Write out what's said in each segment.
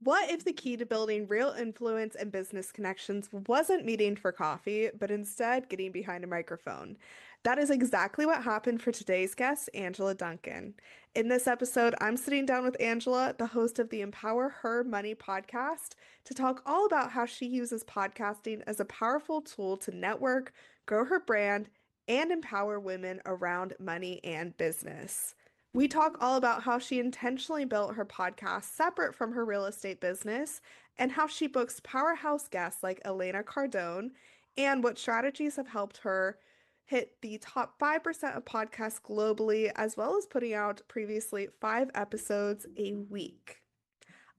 What if the key to building real influence and business connections wasn't meeting for coffee, but instead getting behind a microphone? That is exactly what happened for today's guest, Angela Duncan. In this episode, I'm sitting down with Angela, the host of the Empower Her Money podcast, to talk all about how she uses podcasting as a powerful tool to network, grow her brand, and empower women around money and business. We talk all about how she intentionally built her podcast separate from her real estate business and how she books powerhouse guests like Elena Cardone and what strategies have helped her hit the top 5% of podcasts globally, as well as putting out previously 5 episodes a week.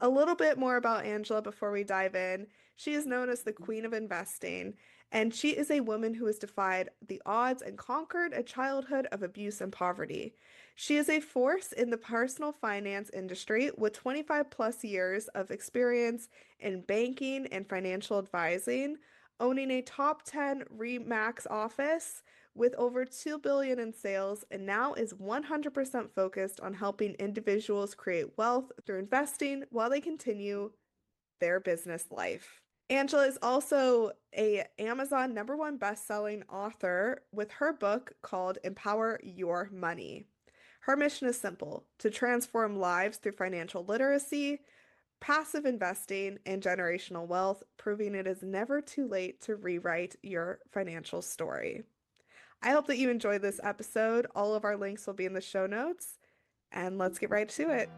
A little bit more about Angela before we dive in. She is known as the Queen of Investing, and she is a woman who has defied the odds and conquered a childhood of abuse and poverty. She is a force in the personal finance industry with 25 plus years of experience in banking and financial advising, owning a top 10 RE/MAX office with over 2 billion in sales, and now is 100% focused on helping individuals create wealth through investing while they continue their business life. Angela is also a Amazon #1 best-selling author with her book called Empower Your Money. Her mission is simple: to transform lives through financial literacy, passive investing, and generational wealth, proving it is never too late to rewrite your financial story. I hope that you enjoyed this episode. All of our links will be in the show notes, and let's get right to it.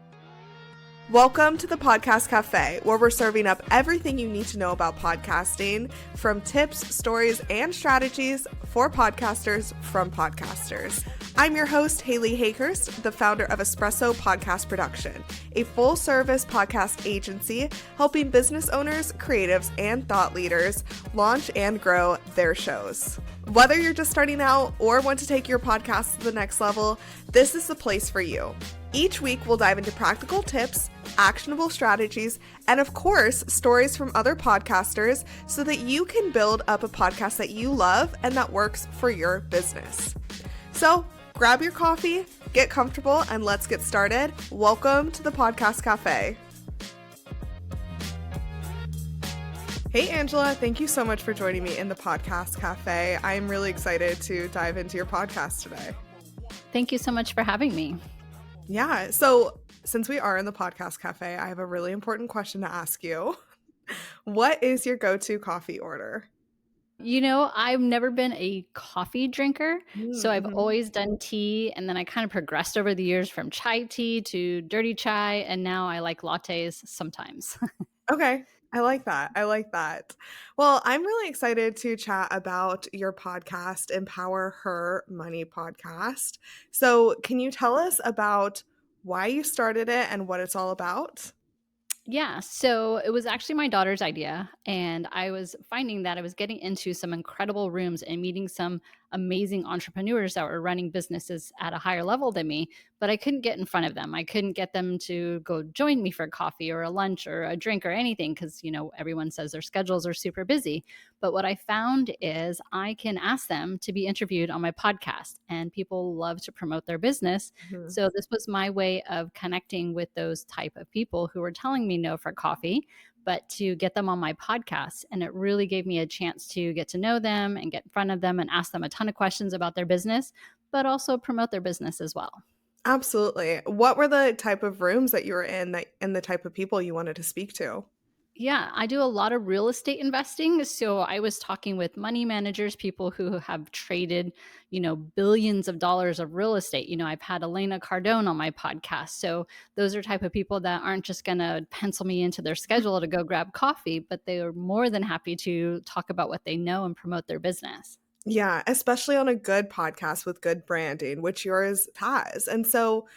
Welcome to the Podcast Café, where we're serving up everything you need to know about podcasting, from tips, stories, and strategies for podcasters from podcasters. I'm your host, Haley Hayhurst, the founder of Espresso Podcast Production, a full-service podcast agency helping business owners, creatives, and thought leaders launch and grow their shows. Whether you're just starting out or want to take your podcast to the next level, this is the place for you. Each week, we'll dive into practical tips, actionable strategies, and of course, stories from other podcasters so that you can build up a podcast that you love and that works for your business. So grab your coffee, get comfortable, and let's get started. Welcome to the Podcast Cafe. Hey, Angela, thank you so much for joining me in the Podcast Cafe. I'm really excited to dive into your podcast today. Thank you so much for having me. Yeah, so since we are in the Podcast Cafe, I have a really important question to ask you. What is your go-to coffee order? I've never been a coffee drinker, so I've Mm-hmm. always done tea, and then I kind of progressed over the years from chai tea to dirty chai, and now I like lattes sometimes. Okay, I like that. I like that. Well, I'm really excited to chat about your podcast, Empower Her Money podcast. So, can you tell us about why you started it and what it's all about? Yeah, so it was actually my daughter's idea, and I was finding that I was getting into some incredible rooms and meeting some amazing entrepreneurs that were running businesses at a higher level than me, but I couldn't get in front of them. I couldn't get them to go join me for coffee or a lunch or a drink or anything because, everyone says their schedules are super busy. But what I found is I can ask them to be interviewed on my podcast, and people love to promote their business. Mhm. So this was my way of connecting with those type of people who were telling me no for coffee, but to get them on my podcast. And it really gave me a chance to get to know them and get in front of them and ask them a ton of questions about their business, but also promote their business as well. Absolutely. What were the type of rooms that you were in and the type of people you wanted to speak to? Yeah, I do a lot of real estate investing. So I was talking with money managers, people who have traded, billions of dollars of real estate. I've had Elena Cardone on my podcast. So those are type of people that aren't just going to pencil me into their schedule to go grab coffee, but they are more than happy to talk about what they know and promote their business. Yeah, especially on a good podcast with good branding, which yours has. And so,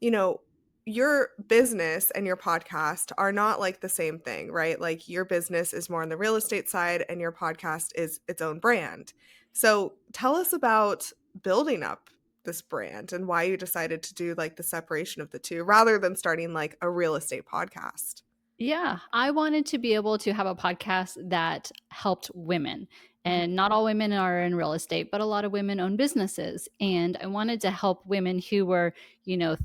you know, your business and your podcast are not like the same thing, right? Like your business is more on the real estate side and your podcast is its own brand. So tell us about building up this brand and why you decided to do like the separation of the two rather than starting like a real estate podcast. Yeah, I wanted to be able to have a podcast that helped women. Mhm. And not all women are in real estate, but a lot of women own businesses. And I wanted to help women who were,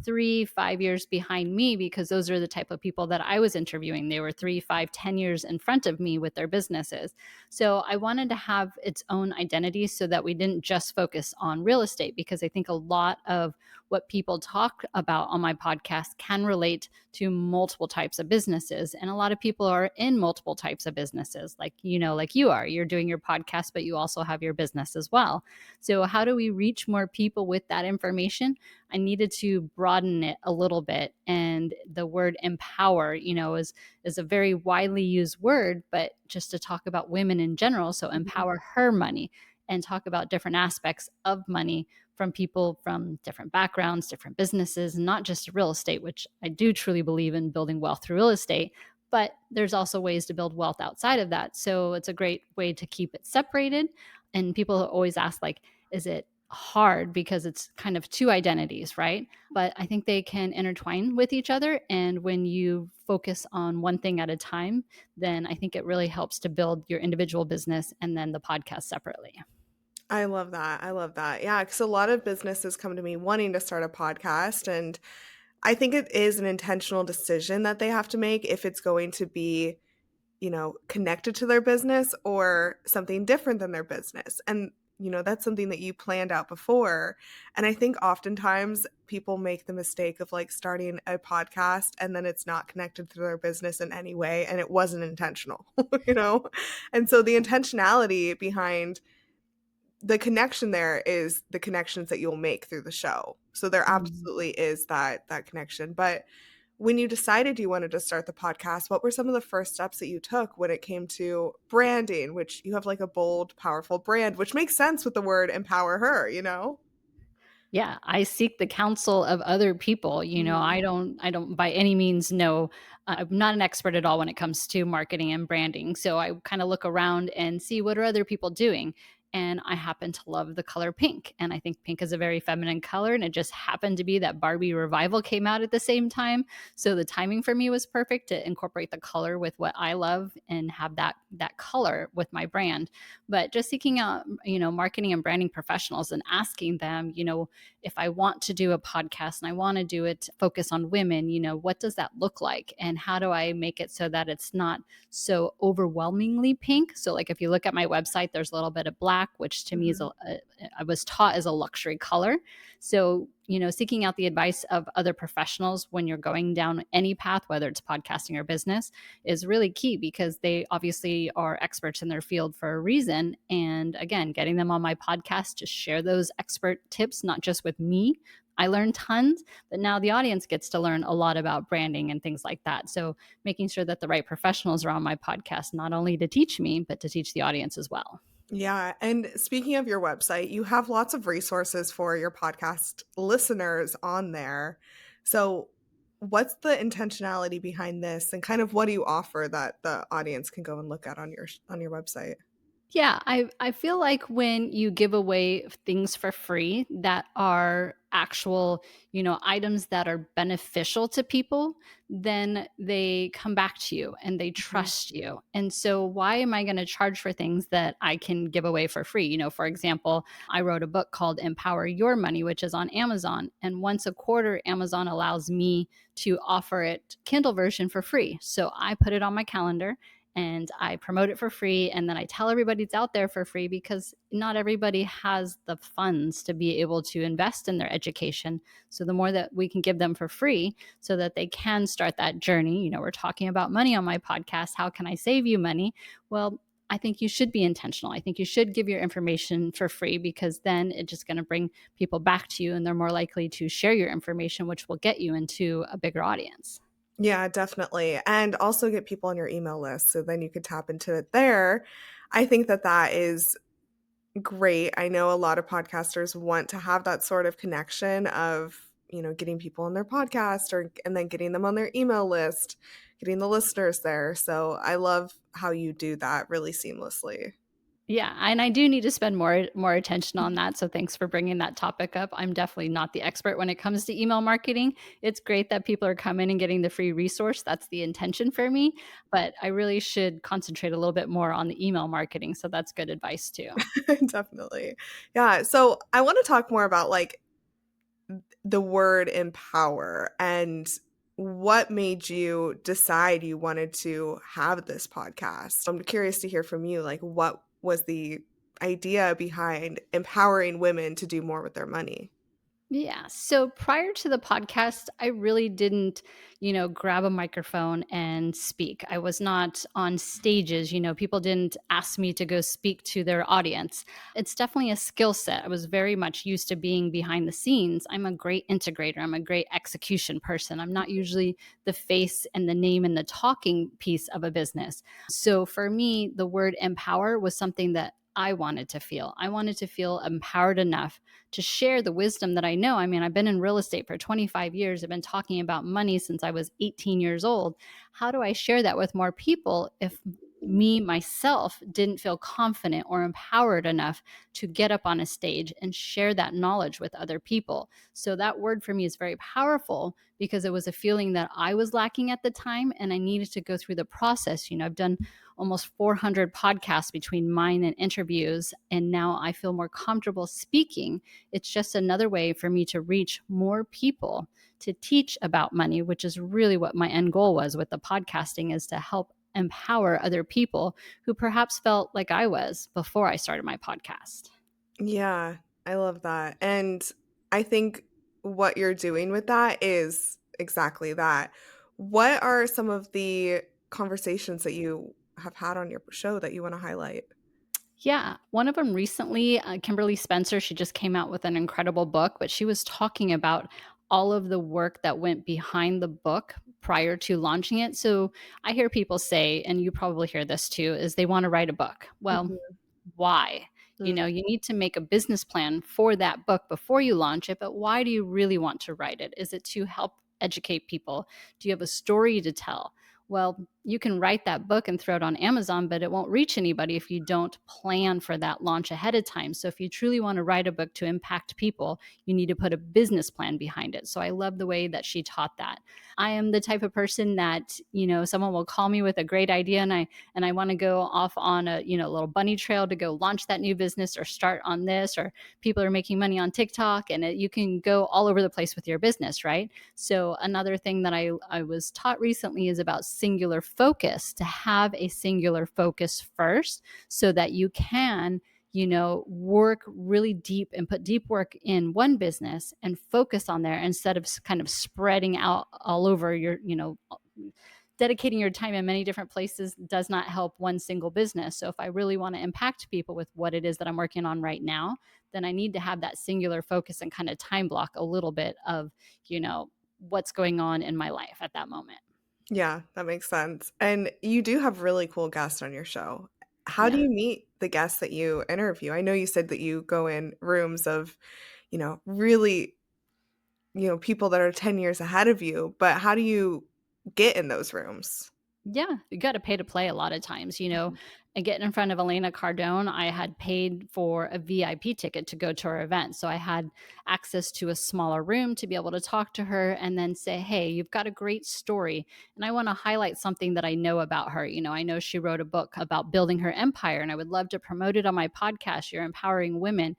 3, 5 years behind me, because those are the type of people that I was interviewing. They were 3, 5, 10 years in front of me with their businesses. So I wanted to have its own identity so that we didn't just focus on real estate, because I think a lot of what people talk about on my podcast can relate to multiple types of businesses. And a lot of people are in multiple types of businesses, like you are. You're doing your podcast, but you also have your business as well. So, how do we reach more people with that information? I needed to broaden it a little bit. And the word empower, is a very widely used word, but just to talk about women in general. So, Mhm. empower her money and talk about different aspects of money from people from different backgrounds, different businesses, not just real estate, which I do truly believe in building wealth through real estate. But there's also ways to build wealth outside of that. So it's a great way to keep it separated. And people always ask, like, is it hard because it's kind of two identities, right? But I think they can intertwine with each other. And when you focus on one thing at a time, then I think it really helps to build your individual business and then the podcast separately. I love that. I love that. Yeah, because a lot of businesses come to me wanting to start a podcast, and I think it is an intentional decision that they have to make if it's going to be, connected to their business or something different than their business. And, that's something that you planned out before. And I think oftentimes people make the mistake of like starting a podcast and then it's not connected to their business in any way and it wasn't intentional, you know? And so the intentionality behind the connection there is the connections that you'll make through the show. So there Mhm. absolutely is that connection. But when you decided you wanted to start the podcast, what were some of the first steps that you took when it came to branding, which you have like a bold, powerful brand, which makes sense with the word empower her, you know? Yeah, I seek the counsel of other people. Mhm. I don't by any means know. I'm not an expert at all when it comes to marketing and branding. So I kind of look around and see what are other people doing. And I happen to love the color pink. And I think pink is a very feminine color. And it just happened to be that Barbie revival came out at the same time. So the timing for me was perfect to incorporate the color with what I love and have that color with my brand. But just seeking out, marketing and branding professionals and asking them, if I want to do a podcast and I want to do it focus on women, what does that look like? And how do I make it so that it's not so overwhelmingly pink? So, like, if you look at my website, there's a little bit of black, which to me is Mhm. I was taught as a luxury color. So, seeking out the advice of other professionals when you're going down any path, whether it's podcasting or business, is really key because they obviously are experts in their field for a reason. And again, getting them on my podcast to share those expert tips, not just with me. I learned tons, but now the audience gets to learn a lot about branding and things like that. So making sure that the right professionals are on my podcast, not only to teach me, but to teach the audience as well. Yeah. And speaking of your website, you have lots of resources for your podcast listeners on there. So, what's the intentionality behind this and kind of what do you offer that the audience can go and look at on your website? Yeah, I feel like when you give away things for free that are actual, items that are beneficial to people, then they come back to you and they Mhm. trust you. And so why am I going to charge for things that I can give away for free? For example, I wrote a book called Empower Your Money, which is on Amazon, and once a quarter Amazon allows me to offer it Kindle version for free. So I put it on my calendar and I promote it for free. And then I tell everybody it's out there for free because not everybody has the funds to be able to invest in their education. So the more that we can give them for free so that they can start that journey, we're talking about money on my podcast. How can I save you money? Well, I think you should be intentional. I think you should give your information for free because then it's just going to bring people back to you and they're more likely to share your information, which will get you into a bigger audience. Yeah, definitely. And also get people on your email list so then you could tap into it there. I think that that is great. I know a lot of podcasters want to have that sort of connection of, getting people on their podcast or and then getting them on their email list, getting the listeners there. So I love how you do that really seamlessly. Yeah, and I do need to spend more attention on that, so thanks for bringing that topic up. I'm definitely not the expert when it comes to email marketing. It's great that people are coming and getting the free resource, that's the intention for me, but I really should concentrate a little bit more on the email marketing, so that's good advice too. Definitely. Yeah. So I want to talk more about like the word empower and what made you decide you wanted to have this podcast. I'm curious to hear from you. Like, what was the idea behind empowering women to do more with their money? Yeah. So prior to the podcast, I really didn't, grab a microphone and speak. I was not on stages. People didn't ask me to go speak to their audience. It's definitely a skill set. I was very much used to being behind the scenes. I'm a great integrator, I'm a great execution person. I'm not usually the face and the name and the talking piece of a business. So for me, the word empower was something that I wanted to feel. I wanted to feel empowered enough to share the wisdom that I know. I mean, I've been in real estate for 25 years. I've been talking about money since I was 18 years old. How do I share that with more people if me myself didn't feel confident or empowered enough to get up on a stage and share that knowledge with other people? So that word for me is very powerful because it was a feeling that I was lacking at the time and I needed to go through the process. I've done almost 400 podcasts between mine and interviews, and now I feel more comfortable speaking. It's just another way for me to reach more people to teach about money, which is really what my end goal was with the podcasting, is to help empower other people who perhaps felt like I was before I started my podcast. Yeah, I love that. And I think what you're doing with that is exactly that. What are some of the conversations that you have had on your show that you want to highlight? Yeah, one of them recently, Kimberly Spencer, she just came out with an incredible book, but she was talking about all of the work that went behind the book prior to launching it. So I hear people say, and you probably hear this too, is they want to write a book. Well, Mhm. why? You need to make a business plan for that book before you launch it, but why do you really want to write it? Is it to help educate people? Do you have a story to tell? Well, you can write that book and throw it on Amazon, but it won't reach anybody if you don't plan for that launch ahead of time. So, if you truly want to write a book to impact people, you need to put a business plan behind it. So, I love the way that she taught that. I am the type of person that, someone will call me with a great idea and I want to go off on a, little bunny trail to go launch that new business or start on this, or people are making money on TikTok, and you can go all over the place with your business, right? So another thing that I was taught recently is about singular focus, to have a singular focus first so that you can work really deep and put deep work in one business and focus on there instead of kind of spreading out all over your, dedicating your time in many different places does not help one single business. So if I really want to impact people with what it is that I'm working on right now, then I need to have that singular focus and kind of time block a little bit of, what's going on in my life at that moment. Yeah, that makes sense. And you do have really cool guests on your show. How do Yeah. you meet the guests that you interview? I know you said that you go in rooms of, really, people that are 10 years ahead of you, but how do you get in those rooms? Yeah, you gotta pay to play a lot of times, and getting in front of Elena Cardone, I had paid for a VIP ticket to go to her event, so I had access to a smaller room to be able to talk to her and then say, "Hey, you've got a great story, and I wanna highlight something that I know about her." I know she wrote a book about building her empire, and I would love to promote it on my podcast. You're empowering women.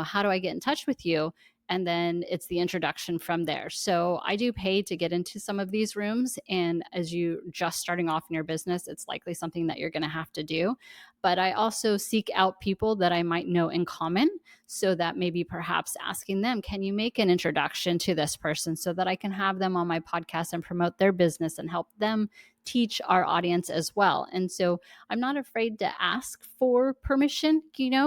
How do I get in touch with you? And then it's the introduction from there. So I do pay to get into some of these rooms, and as you just starting off in your business, it's likely something that you're going to have to do. But I also seek out people that I might know in common, so that maybe perhaps asking them, can you make an introduction to this person so that I can have them on my podcast and promote their business and help them teach our audience as well. And so I'm not afraid to ask for permission,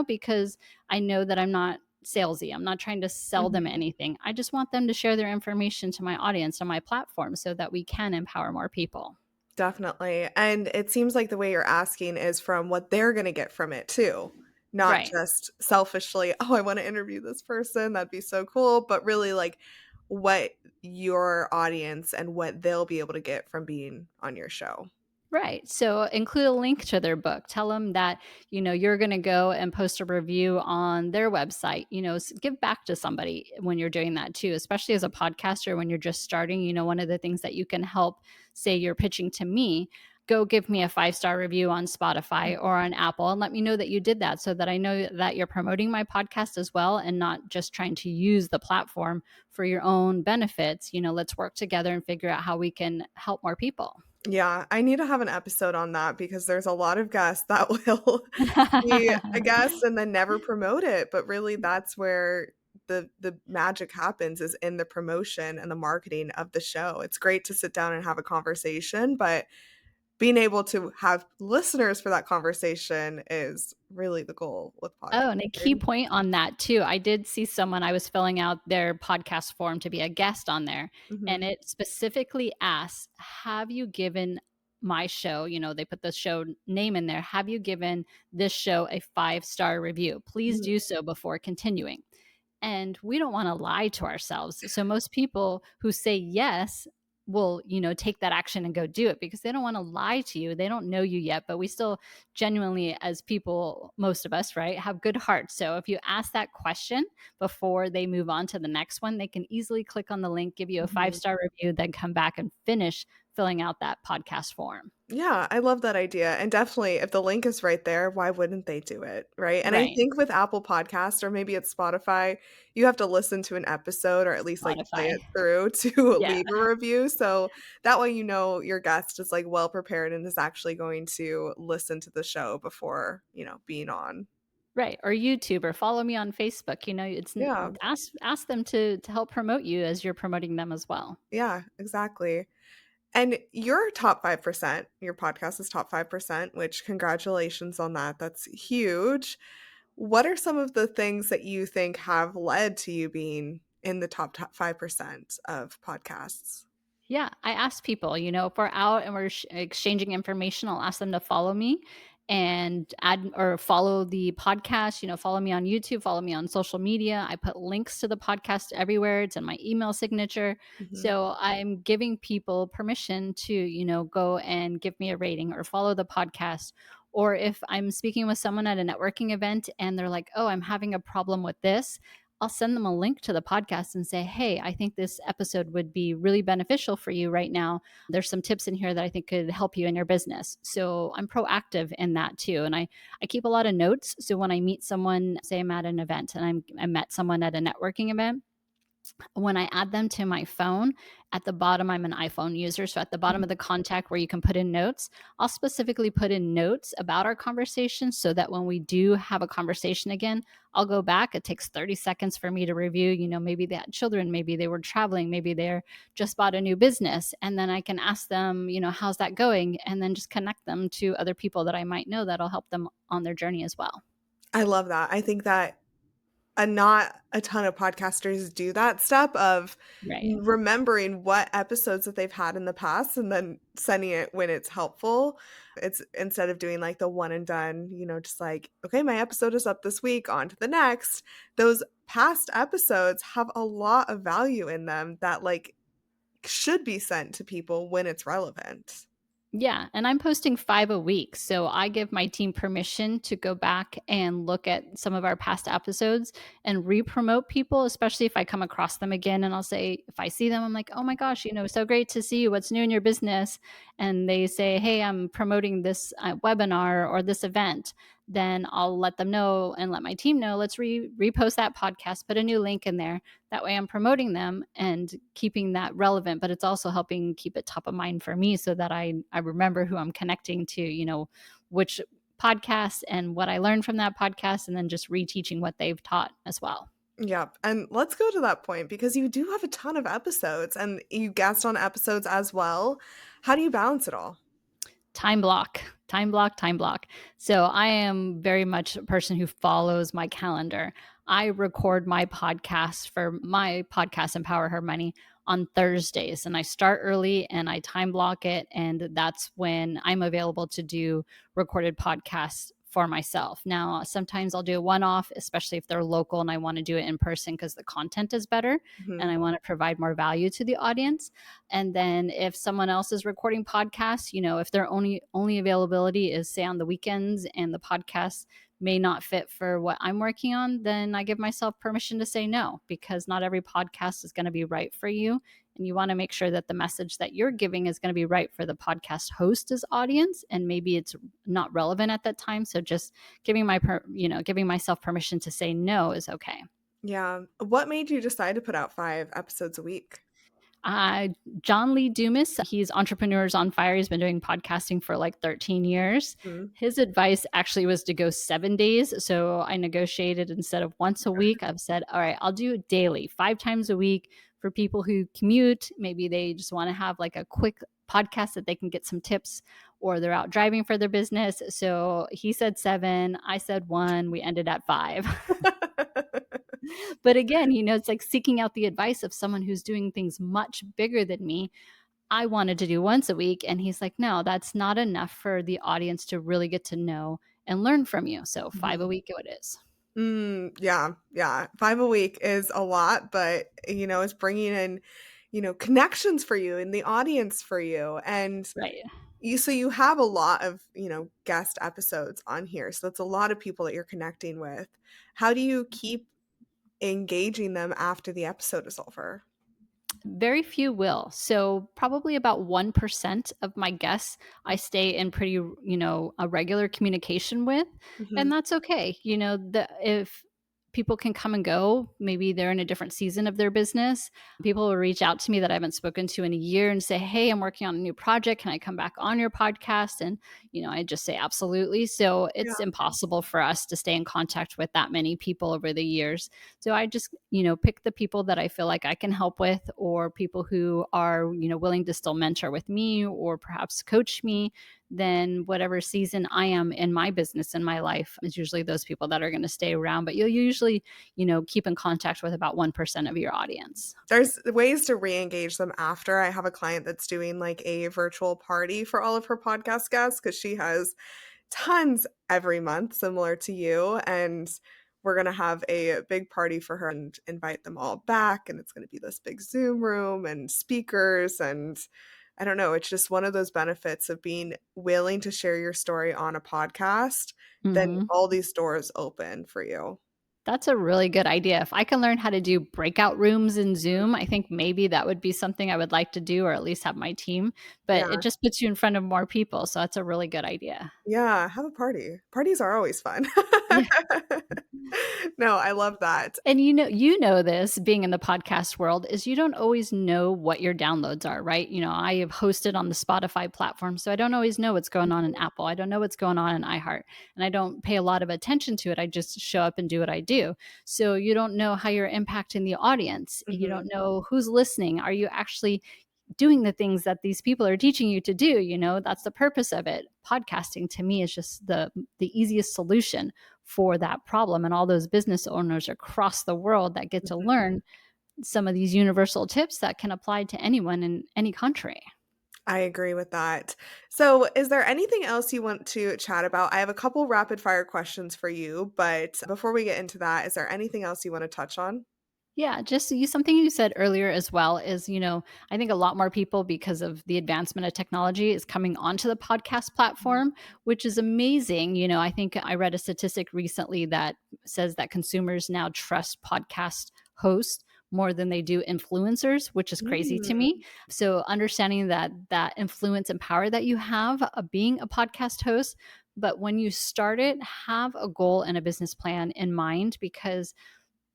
because I know that I'm not salesy. I'm not trying to sell them Mhm. anything. I just want them to share their information to my audience on my platform so that we can empower more people. Definitely. And it seems like the way you're asking is from what they're going to get from it too. Not Right. just selfishly, oh, I want to interview this person. That'd be so cool. But really, like, what your audience and what they'll be able to get from being on your show. Right. So include a link to their book. Tell them that, you're going to go and post a review on their website. Give back to somebody when you're doing that too, especially as a podcaster when you're just starting. One of the things that you can help, say you're pitching to me, go give me a 5-star review on Spotify or on Apple and let me know that you did that so that I know that you're promoting my podcast as well and not just trying to use the platform for your own benefits. Let's work together and figure out how we can help more people. Yeah, I need to have an episode on that because there's a lot of guests that will be a guest and then never promote it, but really that's where the magic happens is in the promotion and the marketing of the show. It's great to sit down and have a conversation, but being able to have listeners for that conversation is really the goal with Oh, and a key podcasting. point on that too, I did see someone, I was filling out their podcast form to be a guest on there, and Mhm, it specifically asks, "Have you given my show," they put the show name in there, "Have you given this show a 5-star review? Please mhm, do so before continuing." And we don't want to lie to ourselves. So most people who say yes will, take that action and go do it because they don't want to lie to you. They don't know you yet, but we still genuinely, as people, most of us, right, have good hearts. So if you ask that question before they move on to the next one, they can easily click on the link, give you a five mhm. star review, then come back and finish filling out that podcast form. Yeah, I love that idea, and definitely if the link is right there, why wouldn't they do it, right? And I Right. think with Apple Podcasts or maybe it's Spotify, you have to listen to an episode or at least, like, play Spotify. it through to Yeah. leave a review, so that way you know your guest is, like, well prepared and is actually going to listen to the show before, being on. Right, or YouTube, or follow me on Facebook, it's n Yeah, ask them to help promote you as you're promoting them as well. yeah, exactly. And your top 5%, your podcast is top 5%, which congratulations on that, that's huge. What are some of the things that you think have led to you being in the top 5% of podcasts? Yeah, I ask people, if we're out and we're exchanging information, I'll ask them to follow me and add or follow the podcast, follow me on YouTube, follow me on social media. I put links to the podcast everywhere. It's in my email signature. Mhm, So I'm giving people permission to, go and give me a rating or follow the podcast. Or if I'm speaking with someone at a networking event and they're like, oh, I'm having a problem with this, I'll send them a link to the podcast and say, "Hey, I think this episode would be really beneficial for you right now. There's some tips in here that I think could help you in your business." So I'm proactive in that too. And I keep a lot of notes. So when I meet someone, say I'm at an event and I met someone at a networking event, when I add them to my phone, at the bottom, I'm an iPhone user. So at the bottom mhm. of the contact where you can put in notes, I'll specifically put in notes about our conversation so that when we do have a conversation again, I'll go back. It takes 30 seconds for me to review. Maybe they had children, maybe they were traveling, maybe they're just bought a new business. And then I can ask them, how's that going? And then just connect them to other people that I might know that'll help them on their journey as well. I love that. I think that not a ton of podcasters do that step of Right. remembering what episodes that they've had in the past and then sending it when it's helpful. It's instead of doing like the one and done, just like, okay, my episode is up this week, on to the next. Those past episodes have a lot of value in them that like should be sent to people when it's relevant. Yeah, and I'm posting 5 a week, so I give my team permission to go back and look at some of our past episodes and re-promote people, especially if I come across them again, and I'll say if I see them, I'm like, "Oh my gosh, so great to see you. What's new in your business?" And they say, "Hey, I'm promoting this, webinar or this event." Then I'll let them know and let my team know, "Let's repost that podcast, put a new link in there." That way I'm promoting them and keeping that relevant, but it's also helping keep it top of mind for me so that I remember who I'm connecting to, which podcast and what I learned from that podcast, and then just reteaching what they've taught as well. Yep. And let's go to that point because you do have a ton of episodes and you guest on episodes as well. How do you balance it all? Time block, time block, time block. So I am very much a person who follows my calendar. I record my podcast for my podcast, Empower Her Money, on Thursdays. And I start early and I time block it. And that's when I'm available to do recorded podcasts for myself. Now, sometimes I'll do a one off, especially if they're local and I want to do it in person because the content is better and Mhm. I want to provide more value to the audience. And then if someone else is recording podcasts, if their only availability is say on the weekends and the podcast may not fit for what I'm working on, then I give myself permission to say no, because not every podcast is going to be right for you. And you want to make sure that the message that you're giving is going to be right for the podcast host's audience. And maybe it's not relevant at that time. So just giving myself permission to say no is okay. Yeah. What made you decide to put out 5 episodes a week? Uh, John Lee Dumas, he's Entrepreneurs on Fire. He's been doing podcasting for like 13 years. Mhm. His advice actually was to go 7 days. So I negotiated instead of once a week. I've said, all right, I'll do it daily, 5 times a week for people who commute. Maybe they just want to have like a quick podcast that they can get some tips, or they're out driving for their business. So he said 7, I said 1, we ended at 5. But again, it's like seeking out the advice of someone who's doing things much bigger than me. I wanted to do once a week. And he's like, no, that's not enough for the audience to really get to know and learn from you. So 5 a week it is. Yeah, yeah. 5 a week is a lot, but, it's bringing in, connections for you and the audience for you, and Right. you have a lot of, guest episodes on here, so that's a lot of people that you're connecting with. How do you keep engaging them after the episode is over? Very few will. So probably about 1% of my guests I stay in pretty, a regular communication with, Mhm. and that's okay. If people can come and go, maybe they're in a different season of their business. People will reach out to me that I haven't spoken to in a year and say, "Hey, I'm working on a new project. Can I come back on your podcast?" And, I just say absolutely. So Yeah. it's impossible for us to stay in contact with that many people over the years. So I just, pick the people that I feel like I can help with, or people who are, willing to still mentor with me or perhaps coach me. Then whatever season I am in my business in my life is usually those people that are going to stay around. But you'll usually, keep in contact with about 1% of your audience. There's ways to re-engage them after. I have a client that's doing, like, a virtual party for all of her podcast guests because she has tons every month, similar to you, and we're gonna have a big party for her and invite them all back, and it's gonna be this big Zoom room and speakers, and I don't know, it's just one of those benefits of being willing to share your story on a podcast, then Hmm. all these doors open for you. That's a really good idea. If I can learn how to do breakout rooms in Zoom, I think maybe that would be something I would like to do, or at least have my team. But Yeah. it just puts you in front of more people. So that's a really good idea. Yeah, have a party. Parties are always fun. Yeah. No, I love that. And this being in the podcast world is you don't always know what your downloads are, right? I have hosted on the Spotify platform, so I don't always know what's going on in Apple. I don't know what's going on in iHeart, and I don't pay a lot of attention to it. I just show up and do what I do. So you don't know how you're impacting the audience. You Mhm. don't know who's listening. Are you actually doing the things that these people are teaching you to do? That's the purpose of it. Podcasting to me is just the easiest solution for that problem, and all those business owners across the world that get to Mhm. learn some of these universal tips that can apply to anyone in any country. I agree with that. So, is there anything else you want to chat about? I have a couple rapid fire questions for you, but before we get into that, is there anything else you want to touch on? Yeah, just something you said earlier as well is, I think a lot more people, because of the advancement of technology, is coming onto the podcast Mhm. platform, which is amazing. I think I read a statistic recently that says that consumers now trust podcast hosts more than they do influencers, which is crazy to me. Mm. So understanding that influence and power that you have of being a podcast host, but when you start it, have a goal and a business plan in mind, because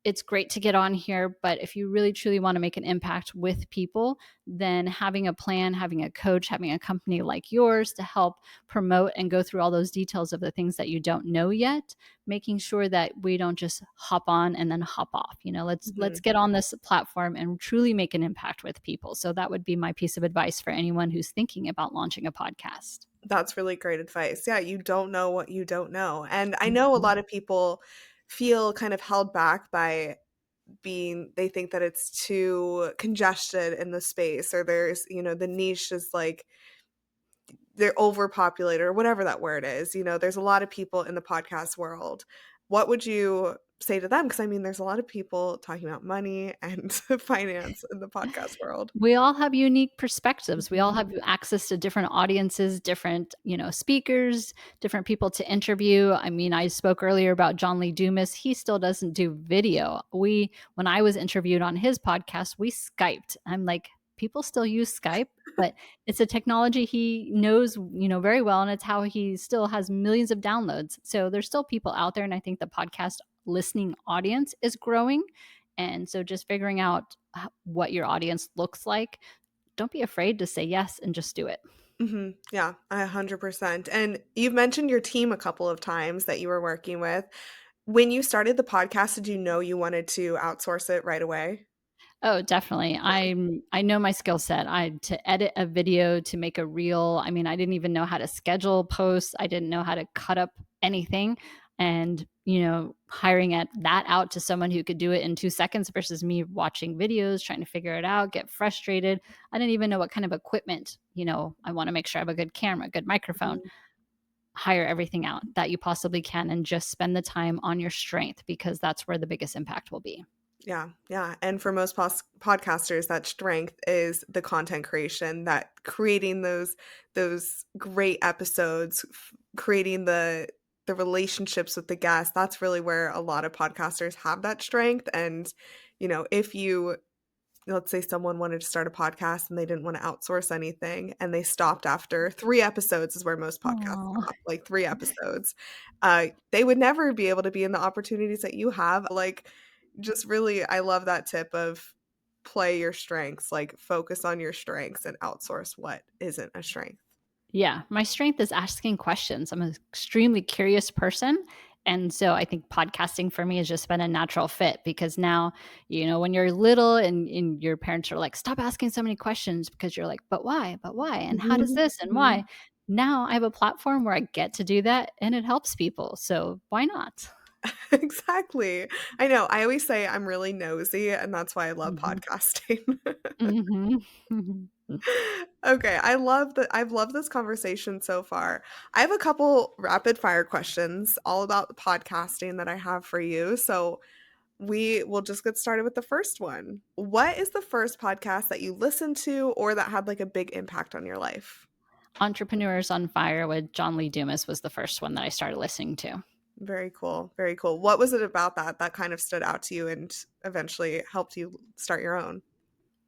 it's great to get on here, but if you really truly want to make an impact with people, then having a plan, having a coach, having a company like yours to help promote and go through all those details of the things that you don't know yet, making sure that we don't just hop on and then hop off. Let's Mhm. get on this platform and truly make an impact with people. So that would be my piece of advice for anyone who's thinking about launching a podcast. That's really great advice. Yeah, you don't know what you don't know. And I know a Mhm. lot of people feel kind of held back by they think that it's too congested in the space, or there's, the niche is like they're overpopulated or whatever that word is. There's a lot of people in the podcast world. What would you say to them? Because I mean, there's a lot of people talking about money and finance in the podcast world. We all have unique perspectives. We all Mhm. have access to different audiences, different, speakers, different people to interview. I mean, I spoke earlier about John Lee Dumas. He still doesn't do video. When I was interviewed on his podcast, we Skyped. I'm like, people still use Skype, but it's a technology he knows, very well. And it's how he still has millions of downloads. So there's still people out there. And I think the podcast listening audience is growing. And so just figuring out what your audience looks like, don't be afraid to say yes and just do it. Yeah, 100%. And you've mentioned your team a couple of times that you were working with. When you started the podcast, did you know you wanted to outsource it right away? Oh, definitely. I know my skill set. I to edit a video, to make a reel. I mean, I didn't even know how to schedule posts. I didn't know how to cut up anything. And, hiring that out to someone who could do it in 2 seconds versus me watching videos, trying to figure it out, get frustrated. I didn't even know what kind of equipment, I want to make sure I have a good camera, good microphone. Mhm. Hire everything out that you possibly can and just spend the time on your strength, because that's where the biggest impact will be. Yeah, yeah, and for most podcasters, that strength is the content creation, that creating those great episodes, creating the relationships with the guests. That's really where a lot of podcasters have that strength. And if you let's say someone wanted to start a podcast and they didn't want to outsource anything and they stopped after 3 episodes is where most podcasts Oh, stop, like 3 episodes. They would never be able to be in the opportunities that you have. Like, just really I love that tip of play your strengths, like, focus on your strengths and outsource what isn't a strength. yeah. My strength is asking questions. I'm an extremely curious person. And so I think podcasting for me has just been a natural fit, because now, when you're little and your parents are like, stop asking so many questions, because you're like, but why? But why? And how does Mhm, this and why? mhm. Now I have a platform where I get to do that and it helps people. So why not? Exactly. I know, I always say I'm really nosy, and that's why I love Mhm. podcasting. Mhm. Okay, I've loved this conversation so far. I have a couple rapid fire questions all about the podcasting that I have for you. So we will just get started with the first one. What is the first podcast that you listened to or that had like a big impact on your life? Entrepreneurs on Fire with John Lee Dumas was the first one that I started listening to. Very cool. Very cool. What was it about that kind of stood out to you and eventually helped you start your own?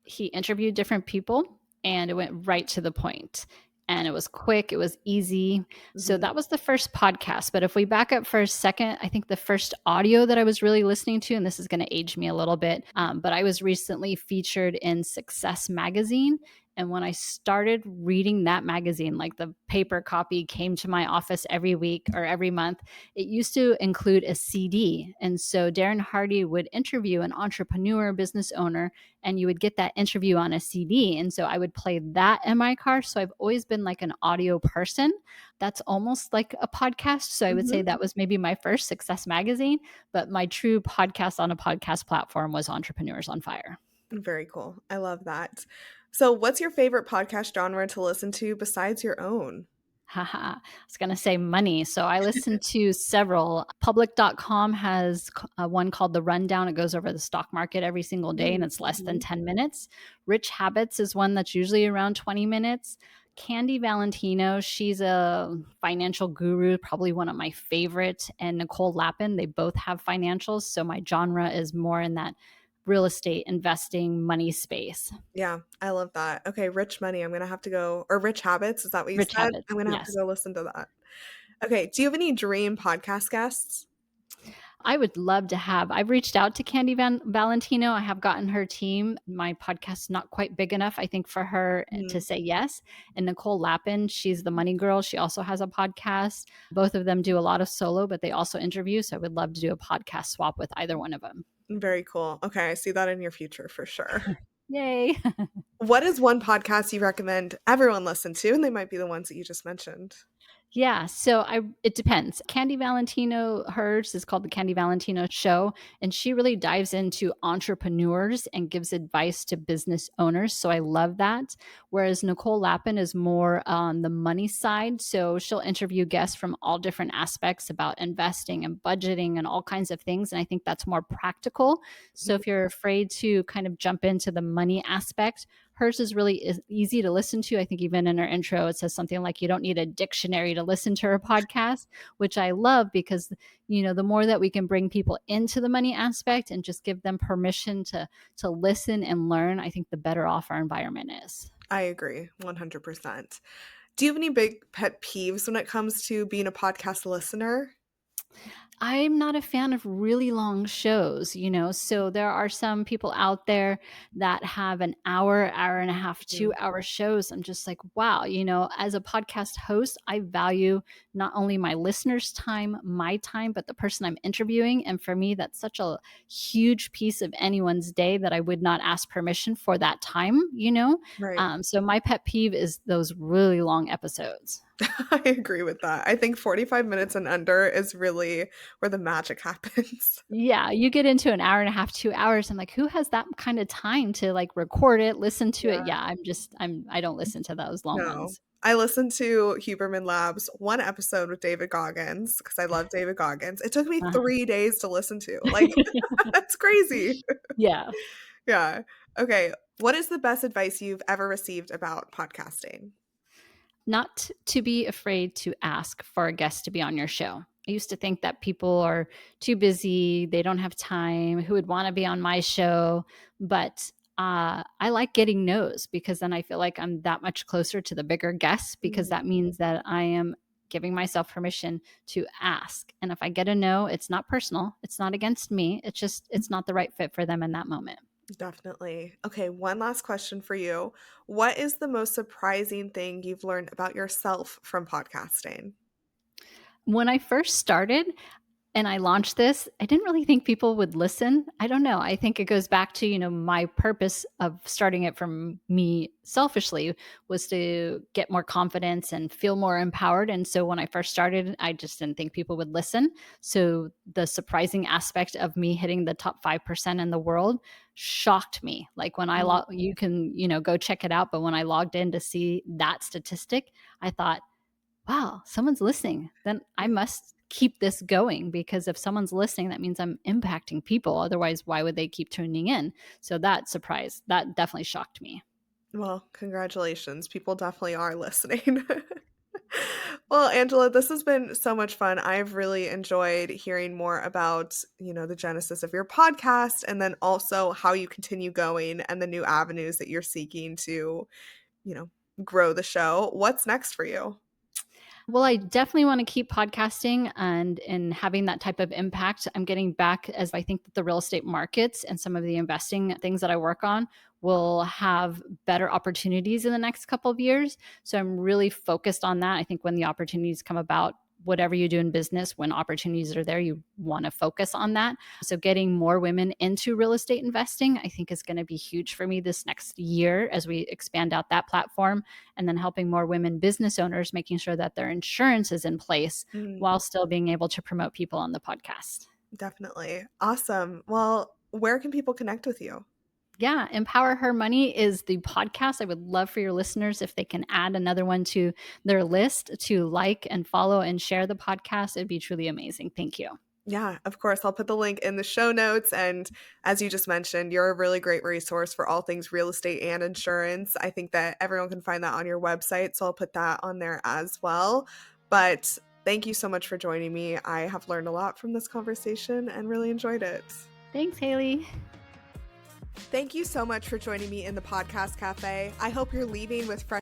He interviewed different people and it went right to the point. And it was quick, it was easy. So Mhm. that was the first podcast. But if we back up for a second, I think the first audio that I was really listening to, and this is going to age me a little bit, but I was recently featured in Success Magazine. And when I started reading that magazine, like the paper copy came to my office every week or every month, it used to include a CD. And so Darren Hardy would interview an entrepreneur, business owner, and you would get that interview on a CD. And so I would play that in my car. So I've always been like an audio person. That's almost like a podcast. So I would say Mhm. that was maybe my first Success Magazine, but my true podcast on a podcast platform was Entrepreneurs on Fire. Very cool. I love that. So, what's your favorite podcast genre to listen to besides your own? Haha. I was going to say money. So I listen to several. Public.com has one called The Rundown. It goes over the stock market every single day and Mm, it's less than mhm. 10 minutes. Rich Habits is one that's usually around 20 minutes. Candy Valentino, she's a financial guru, probably one of my favorite. And Nicole Lapin, they both have financials. So my genre is more in that real estate investing money space. Yeah, I love that. Okay, Rich Money, I'm gonna have to go or Rich Habits, is that what you Rich said? Habits, I'm gonna have to yes. go listen to that. Okay, do you have any dream podcast guests? I would love to have. I've reached out to Candy Valentino. I have gotten her team. My podcast's not quite big enough, I think, for her to Mhm. say yes. And Nicole Lapin, she's the money girl. She also has a podcast. Both of them do a lot of solo, but they also interview. So I would love to do a podcast swap with either one of them. Very cool. Okay, I see that in your future for sure. Yay. What is one podcast you recommend everyone listen to? And they might be the ones that you just mentioned. Yeah, so it depends. Candy Valentino, hers is called the Candy Valentino Show, and she really dives into entrepreneurs and gives advice to business owners. So I love that. Whereas Nicole Lapin is more on the money side. So she'll interview guests from all different aspects about investing and budgeting and all kinds of things. And I think that's more practical. So Mhm. if you're afraid to kind of jump into the money aspect, hers is really easy to listen to. I think even in her intro, it says something like you don't need a dictionary to listen to her podcast, which I love because, the more that we can bring people into the money aspect and just give them permission to listen and learn, I think the better off our environment is. I agree 100%. Do you have any big pet peeves when it comes to being a podcast listener? I'm not a fan of really long shows. So there are some people out there that have an hour, hour and a half, Mhm. 2 hour shows. I'm just like, wow, as a podcast host, I value not only my listeners' time, my time, but the person I'm interviewing. And for me, that's such a huge piece of anyone's day that I would not ask permission for that time. Right. So my pet peeve is those really long episodes. I agree with that. I think 45 minutes and under is really where the magic happens. Yeah, you get into an hour and a half, 2 hours, I'm like, "Who has that kind of time to, like, record it, listen to it?" Yeah. Yeah, I don't listen to those long No. ones. I listened to Huberman Lab's one episode with David Goggins because I love David Goggins. It took me Uh-huh. 3 days to listen to. Like, that's crazy. Yeah. Yeah. Okay. What is the best advice you've ever received about podcasting? Not to be afraid to ask for a guest to be on your show. I used to think that people are too busy, they don't have time, who would wanna be on my show, but, I like getting no's because then I feel like I'm that much closer to the bigger guests because Mhm. that means that I am giving myself permission to ask, and if I get a no, it's not personal, it's not against me, it's not the right fit for them in that moment. Definitely. Okay, one last question for you. What is the most surprising thing you've learned about yourself from podcasting? When I first started, and I launched this, I didn't really think people would listen. I don't know. I think it goes back to, my purpose of starting it from me selfishly was to get more confidence and feel more empowered. And so when I first started, I just didn't think people would listen. So the surprising aspect of me hitting the top 5% in the world shocked me. Like when Mhm. you can, go check it out. But when I logged in to see that statistic, I thought, wow, someone's listening. Then I Yeah. must keep this going because if someone's listening, that means I'm impacting people. Otherwise, why would they keep tuning in? So that definitely shocked me. Well, congratulations. People definitely are listening. Well, Angela, this has been so much fun. I've really enjoyed hearing more about, the genesis of your podcast and then also how you continue going and the new avenues that you're seeking to, you know, grow the show. What's next for you? Well, I definitely want to keep podcasting and having that type of impact. I'm getting back as I think that the real estate markets and some of the investing things that I work on will have better opportunities in the next couple of years. So I'm really focused on that. I think when the opportunities come about, whatever you do in business, when opportunities are there, you want to focus on that. So getting more women into real estate investing, I think is going to be huge for me this next year as we expand out that platform, and then helping more women business owners, making sure that their insurance is in place Mhm. while still being able to promote people on the podcast. Definitely. Awesome. Well, where can people connect with you? Yeah, Empower Her Money is the podcast. I would love for your listeners if they can add another one to their list to like and follow and share the podcast. It'd be truly amazing. Thank you. Yeah, of course. I'll put the link in the show notes. And as you just mentioned, you're a really great resource for all things real estate and insurance. I think that everyone can find that on your website. So I'll put that on there as well. But thank you so much for joining me. I have learned a lot from this conversation and really enjoyed it. Thanks, Haley. Thank you so much for joining me in the Podcast Cafe. I hope you're leaving with fresh